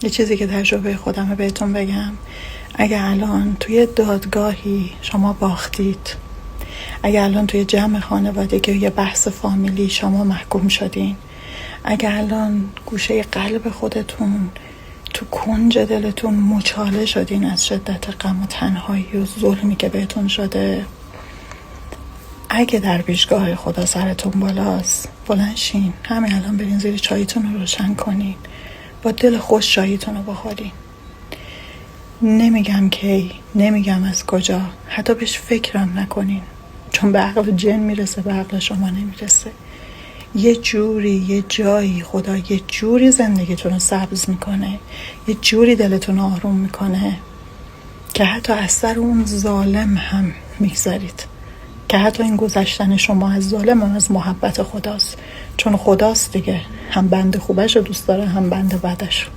یه چیزی که تجربه خودمه بهتون بگم. اگه الان توی دادگاهی شما باختید، اگه الان توی جمع خانوادگی یه بحث فامیلی شما محکوم شدین، اگه الان گوشه قلب خودتون تو کنج دلتون مچاله شدین از شدت غم و تنهایی و ظلمی که بهتون شده، اگه در پیشگاه خدا سرتون بالاست، بلند شین، همین الان برین زیر چایتون رو روشن کنین، با دل خوش چایتون رو بخورین. نمیگم کی، نمیگم از کجا، حتی بهش فکرم نکنین، چون به عقل جن میرسه، به عقل شما نمیرسه. یه جوری، یه جایی خدا یه جوری زندگیتون رو سبز میکنه، یه جوری دلتون رو آروم میکنه که حتی از سر اون ظالم هم میگذارید، که حتی این گذشتن شما از ظالم هم از محبت خداست، چون خداست دیگه، هم بنده خوبش رو دوست داره هم بنده بدش رو.